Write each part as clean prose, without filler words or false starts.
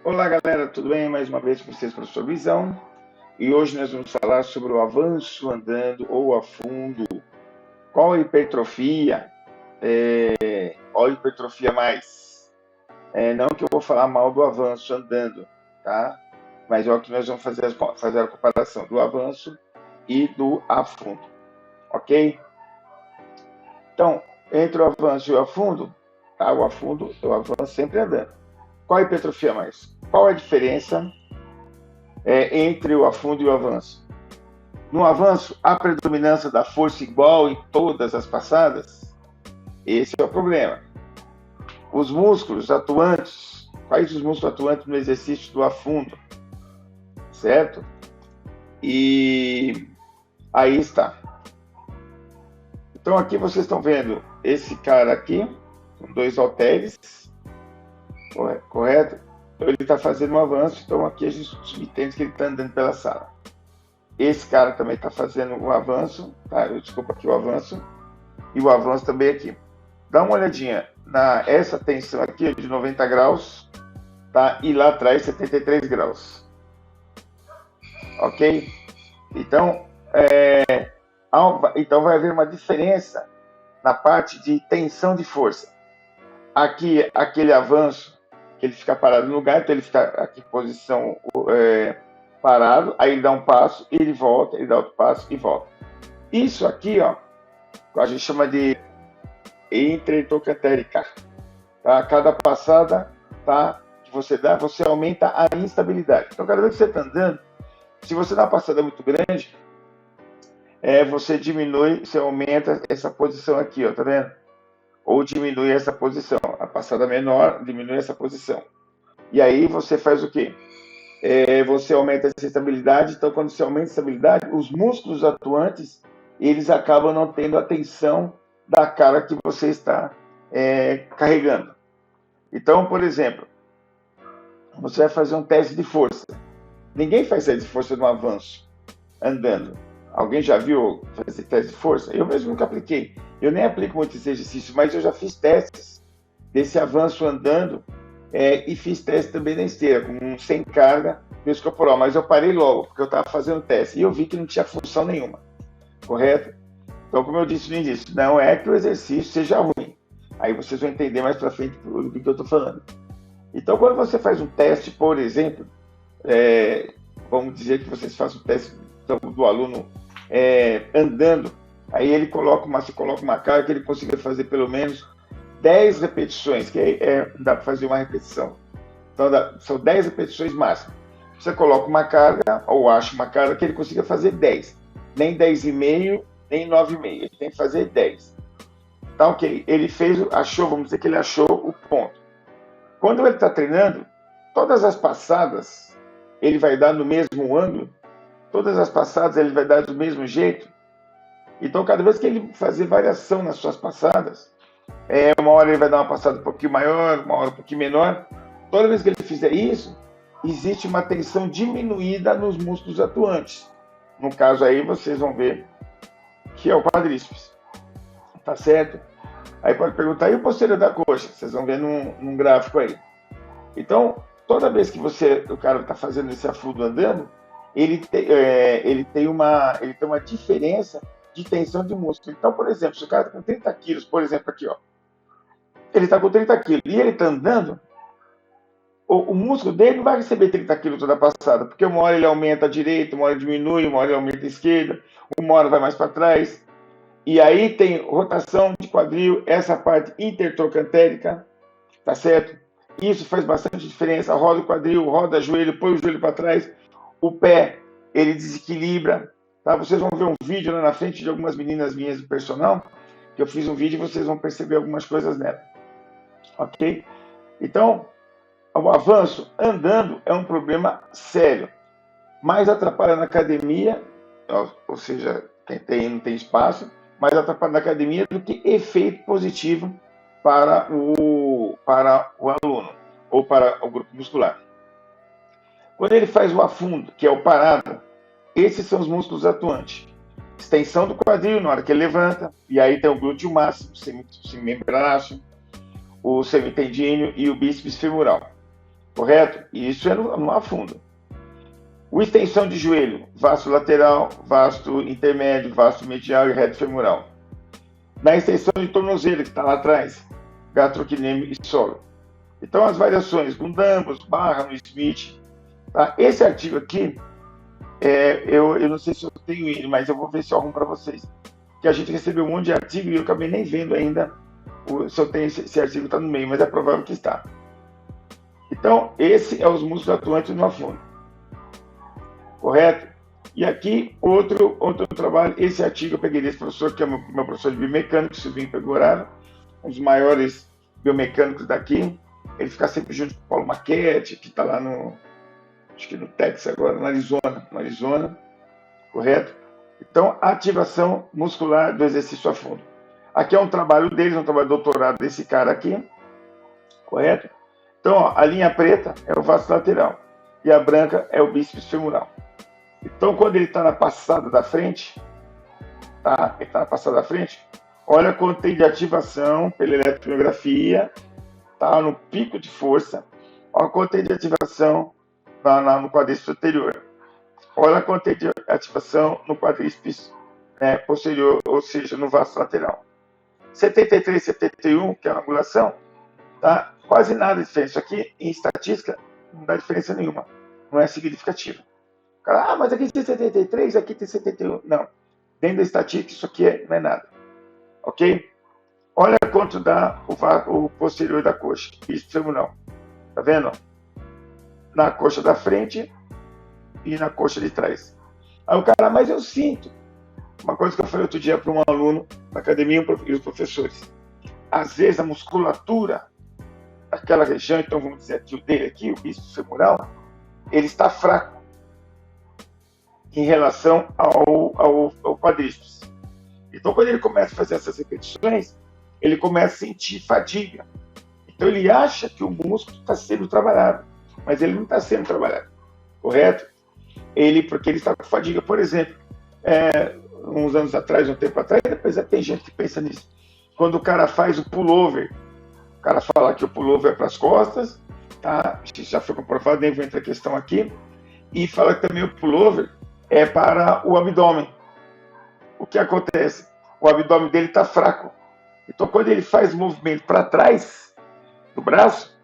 Olá, galera, tudo bem? Mais uma vez com vocês, professor Luizão. E hoje nós vamos falar sobre o avanço andando ou a fundo. Qual a hipertrofia? Qual a hipertrofia mais? Não que eu vou falar mal do avanço andando, tá? Mas é o que nós vamos fazer a comparação do avanço e do afundo, ok? Então, entre o avanço e o afundo, tá? O afundo, eu avanço sempre andando. Qual a hipertrofia mais? Qual a diferença entre o afundo e o avanço? No avanço, a predominância da força igual em todas as passadas? Esse é o problema. Os músculos atuantes, quais os músculos atuantes no exercício do afundo? Certo? E aí está. Então aqui vocês estão vendo esse cara aqui, com 2 halteres, correto? Então ele está fazendo um avanço, então aqui a gente entende que ele está andando pela sala. Esse cara também está fazendo um avanço, tá? Desculpa aqui o avanço, e o avanço também aqui. Dá uma olhadinha essa tensão aqui de 90 graus, tá? E lá atrás 73 graus. Ok? Então, então vai haver uma diferença na parte de tensão de força. Aqui, aquele avanço, que ele fica parado no lugar, então ele fica aqui em posição parado, aí ele dá um passo, ele volta, ele dá outro passo e volta. Isso aqui, ó, a gente chama de intertrocantérica. Tá? Cada passada, tá, que você dá, você aumenta a instabilidade. Então, cada vez que você está andando, se você dá uma passada muito grande, você diminui, você aumenta essa posição aqui, ó, tá vendo? Ou diminui essa posição. A passada menor diminui essa posição. E aí você faz o quê? Você aumenta essa estabilidade. Então, quando você aumenta a estabilidade, os músculos atuantes, eles acabam não tendo a tensão da carga que você está carregando. Então, por exemplo, você vai fazer um teste de força. Ninguém faz teste de força no avanço, andando. Alguém já viu fazer teste de força? Eu mesmo nunca apliquei. Eu nem aplico muito esse exercício, mas eu já fiz testes desse avanço andando e fiz teste também na esteira, sem carga, peso corporal. Mas eu parei logo, porque eu estava fazendo teste e eu vi que não tinha função nenhuma. Correto? Então, como eu disse no início, não é que o exercício seja ruim. Aí vocês vão entender mais para frente do que eu estou falando. Então, quando você faz um teste, por exemplo, vamos dizer que vocês façam o teste do aluno andando, aí ele você coloca uma carga que ele consiga fazer pelo menos 10 repetições, que dá para fazer uma repetição. Então, são 10 repetições máximas. Você coloca uma carga, ou acha uma carga que ele consiga fazer 10. Nem 10,5, nem 9,5. Ele tem que fazer 10. Tá ok. Ele vamos dizer que ele achou o ponto. Quando ele está treinando, todas as passadas ele vai dar no mesmo ângulo, todas as passadas ele vai dar do mesmo jeito. Então, cada vez que ele fazer variação nas suas passadas, uma hora ele vai dar uma passada um pouquinho maior, uma hora um pouquinho menor. Toda vez que ele fizer isso, existe uma tensão diminuída nos músculos atuantes. No caso aí, vocês vão ver que é o quadríceps. Tá certo? Aí pode perguntar, e o posterior da coxa? Vocês vão ver num gráfico aí. Então, toda vez que o cara está fazendo esse afundo andando, ele tem uma diferença de tensão de músculo. Então, por exemplo, se o cara está com 30 quilos, por exemplo, aqui, ó, ele está com 30 quilos e ele está andando, o músculo dele não vai receber 30 quilos toda a passada, porque uma hora ele aumenta a direita, uma hora diminui, uma hora ele aumenta a esquerda, uma hora vai mais para trás. E aí tem rotação de quadril, essa parte intertrocantérica, tá certo? Isso faz bastante diferença. Roda o quadril, roda o joelho, põe o joelho para trás, o pé, ele desequilibra. Tá? Vocês vão ver um vídeo lá na frente de algumas meninas minhas do personal, que eu fiz um vídeo e vocês vão perceber algumas coisas nela. Ok? Então, o avanço andando é um problema sério. Mais atrapalha na academia, ou seja, não tem espaço, mais atrapalha na academia do que efeito positivo para o aluno ou para o grupo muscular. Quando ele faz o afundo, que é o parado, esses são os músculos atuantes. Extensão do quadril na hora que ele levanta, e aí tem o glúteo máximo, o semimembranáceo, o semitendíneo e o bíceps femoral. correto? E isso é no afundo. O extensão de joelho, vasto lateral, vasto intermédio, vasto medial e reto femoral. Na extensão de tornozelo, que está lá atrás, gastrocnêmio e solo. Então, as variações no Dunbar, Barra, no Smith. Tá? Esse artigo aqui, eu não sei se eu tenho ele, mas eu vou ver se eu arrumo para vocês. Que a gente recebeu um monte de artigo e eu acabei nem vendo ainda se eu tenho esse artigo, está no meio, mas é provável que está. Então, esse é os músculos atuantes no afundo. Correto? E aqui, outro trabalho, esse artigo eu peguei desse professor, que é meu professor de biomecânica, Silvinho Pegoraro, um dos maiores biomecânicos daqui. Ele fica sempre junto com o Paulo Maquete, que está lá acho que no Texas agora, no Arizona, correto? Então, a ativação muscular do exercício a fundo. Aqui é um trabalho deles, um trabalho de doutorado desse cara aqui, correto? Então, ó, a linha preta é o vasto lateral e a branca é o bíceps femoral. Então, quando ele está na passada da frente, tá? Ele está na passada da frente, olha quanto tem de ativação pela eletromiografia, tá? No pico de força, olha quanto tem de ativação no quadríceps anterior. Olha quanto tem de ativação no quadríceps posterior, ou seja, no vasto lateral. 73, 71, que é a angulação, tá? Quase nada de diferença. Isso aqui, em estatística, não dá diferença nenhuma. Não é significativo. O cara, mas aqui tem 73, aqui tem 71. Não. Dentro da estatística, isso aqui não é nada. Ok? Olha quanto dá o posterior da coxa. Isso femoral. Tá vendo? Na coxa da frente e na coxa de trás. Aí o cara, mas eu sinto. Uma coisa que eu falei outro dia para um aluno na academia e os professores. Às vezes a musculatura daquela região, então vamos dizer aqui o dele aqui, o bíceps femoral, ele está fraco em relação ao quadríceps. Então quando ele começa a fazer essas repetições, ele começa a sentir fadiga. Então ele acha que o músculo está sendo trabalhado, mas ele não está sendo trabalhado, correto? Porque ele está com fadiga. Por exemplo, uns anos atrás, um tempo atrás, depois tem gente que pensa nisso. Quando o cara faz o pullover, o cara fala que o pullover é para as costas, tá? Já foi comprovado, nem vou entrar em questão aqui. E fala que também o pullover é para o abdômen. O que acontece? O abdômen dele está fraco. Então, quando ele faz o movimento para trás do braço,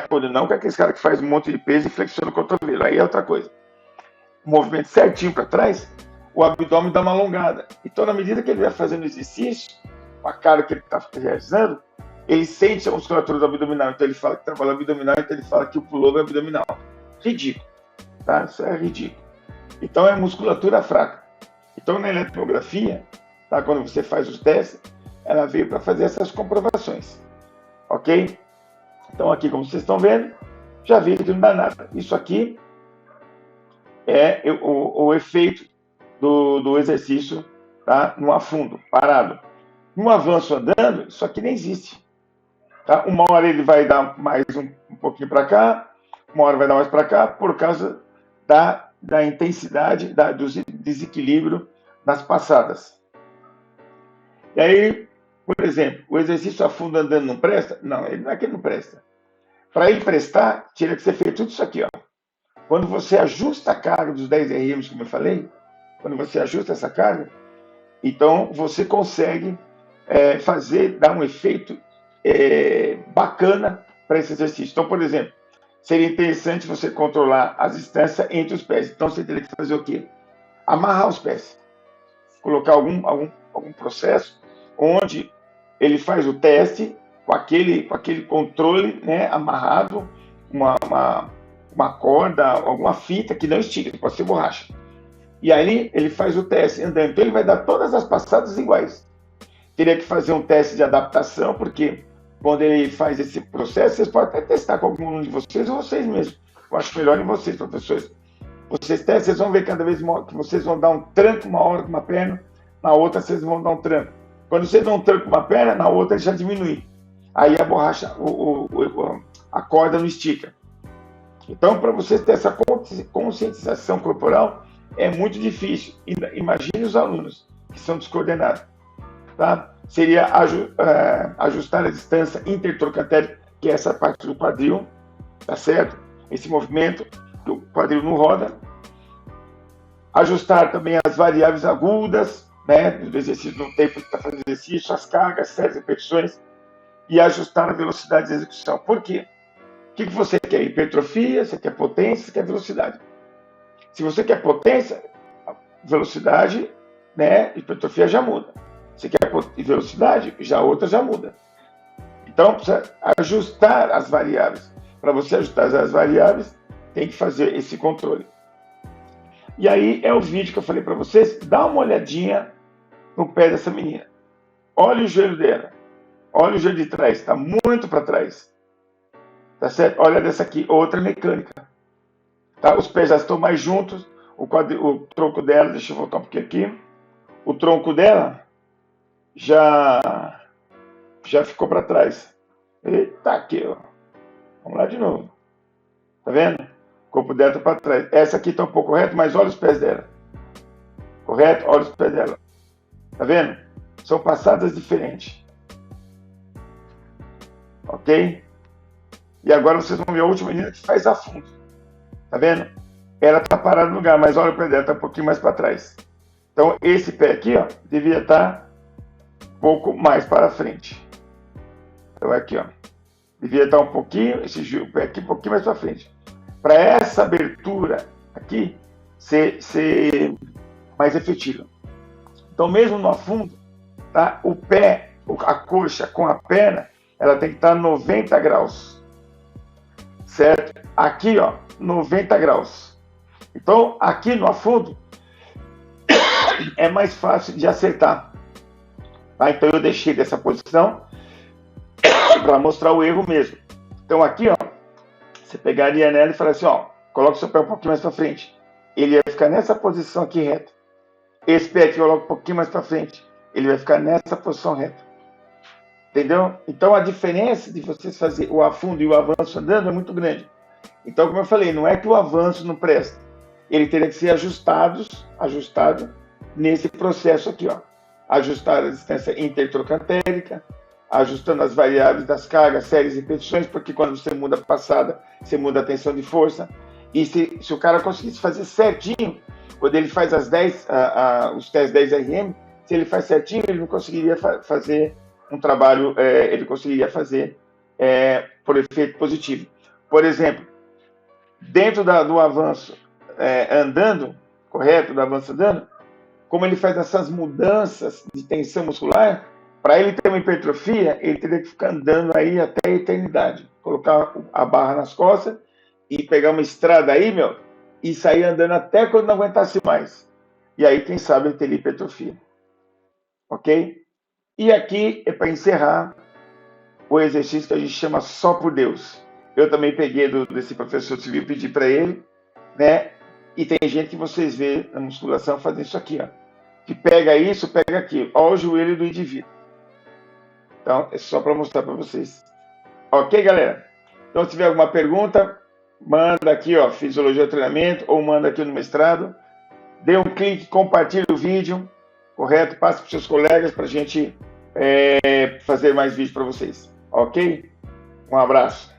quando não, que é aquele cara que faz um monte de peso e flexiona o cotovelo. Aí é outra coisa. O movimento certinho para trás, o abdômen dá uma alongada. Então, na medida que ele vai fazendo exercício, com a cara que ele está realizando, ele sente a musculatura do abdominal. Então, ele fala que trabalha abdominal, então ele fala que o pullover é abdominal. Ridículo. Tá? Isso é ridículo. Então, é musculatura fraca. Então, na eletromiografia, tá? Quando você faz os testes, ela veio para fazer essas comprovações. Ok? Então, aqui, como vocês estão vendo, já vi que não dá nada. Isso aqui é o efeito do exercício, tá? No afundo, parado. No avanço andando, isso aqui nem existe. Tá? Uma hora ele vai dar mais um pouquinho para cá, uma hora vai dar mais para cá, por causa da intensidade, do desequilíbrio nas passadas. E aí, por exemplo, o exercício a fundo andando não presta? Não, ele não é que ele não presta. Para ele prestar, teria que ser feito tudo isso aqui, ó. Quando você ajusta a carga dos 10 RM, como eu falei, quando você ajusta essa carga, então você consegue dar um efeito bacana para esse exercício. Então, por exemplo, seria interessante você controlar a distância entre os pés. Então, você teria que fazer o quê? Amarrar os pés. Colocar algum processo onde ele faz o teste com aquele controle, né, amarrado, uma corda, alguma fita que não estica, pode ser borracha. E aí ele faz o teste andando. Então ele vai dar todas as passadas iguais. Teria que fazer um teste de adaptação, porque quando ele faz esse processo, vocês podem até testar com algum de vocês ou vocês mesmos. Eu acho melhor em vocês, professores. Vocês testam, vocês vão ver cada vez que vocês vão dar um tranco uma hora com uma perna, na outra vocês vão dar um tranco. Quando vocês dão um tranco com uma perna, na outra ele já diminui. Aí a borracha, a corda não estica. Então, para vocês ter essa conscientização corporal, é muito difícil. Imagine os alunos que são descoordenados. Tá? Seria ajustar a distância intertrocantérica, que é essa parte do quadril, tá certo? esse movimento, que o quadril não roda. Ajustar também as variáveis agudas, né, do exercício no tempo que está fazendo exercício, as cargas, séries, repetições, e ajustar a velocidade de execução. Por quê? O que você quer? Hipertrofia, você quer potência, você quer velocidade. Se você quer potência, velocidade, né, hipertrofia já muda. Se quer velocidade, já outra já muda. Então, precisa ajustar as variáveis. Para você ajustar as variáveis, tem que fazer esse controle. E aí é o vídeo que eu falei para vocês. Dá uma olhadinha no pé dessa menina. Olha o joelho dela. Olha o joelho de trás. Está muito para trás. Tá certo? Olha dessa aqui, outra mecânica. Tá? Os pés já estão mais juntos. O tronco dela, deixa eu voltar um pouquinho aqui. O tronco dela já ficou para trás. Eita, aqui, ó. Vamos lá de novo. Tá vendo? O corpo dela está para trás. Essa aqui está um pouco reto, mas olha os pés dela. Correto? Olha os pés dela. Tá vendo? São passadas diferentes. Ok? E agora vocês vão ver a última menina que faz a fundo. Tá vendo? Ela está parada no lugar, mas olha o pé dela, está um pouquinho mais para trás. Então, esse pé aqui, ó, devia estar um pouco mais para frente. Então, aqui, ó. Devia estar um pouquinho, esse pé aqui um pouquinho mais para frente. Para essa abertura aqui ser mais efetiva. Então, mesmo no afundo, tá? O pé, a coxa com a perna, ela tem que estar 90 graus. Certo? Aqui, ó, 90 graus. Então, aqui no afundo, é mais fácil de acertar. Tá? Então, eu deixei dessa posição para mostrar o erro mesmo. Então, aqui, ó, você pegaria nela e falaria assim, ó, coloca o seu pé um pouquinho mais para frente. Ele vai ficar nessa posição aqui reta. Esse pé aqui coloca um pouquinho mais para frente. Ele vai ficar nessa posição reta. Entendeu? Então, a diferença de vocês fazer o afundo e o avanço andando é muito grande. Então, como eu falei, não é que o avanço não presta. Ele teria que ser ajustado nesse processo aqui, ó. Ajustar a distância intertrocantérica, ajustando as variáveis das cargas, séries e repetições, porque quando você muda a passada, você muda a tensão de força. E se o cara conseguisse fazer certinho, quando ele faz os testes 10 RM, se ele faz certinho, ele não conseguiria fazer um trabalho, ele conseguiria fazer por efeito positivo. Por exemplo, dentro do avanço andando, correto, do avanço andando, como ele faz essas mudanças de tensão muscular, para ele ter uma hipertrofia, ele teria que ficar andando aí até a eternidade. Colocar a barra nas costas e pegar uma estrada aí, meu, e sair andando até quando não aguentasse mais. E aí, quem sabe, ele teria hipertrofia. Ok? E aqui é para encerrar o exercício que a gente chama Só por Deus. Eu também peguei desse professor civil, pedi para ele, né? E tem gente que vocês vê na musculação fazendo isso aqui, ó. Que pega isso, pega aquilo. Olha o joelho do indivíduo. Então, é só para mostrar para vocês. Ok, galera? Então, se tiver alguma pergunta, manda aqui, ó, Fisiologia do Treinamento, ou manda aqui no mestrado. Dê um clique, compartilhe o vídeo, correto? Passe para os seus colegas para a gente fazer mais vídeo para vocês. Ok? Um abraço.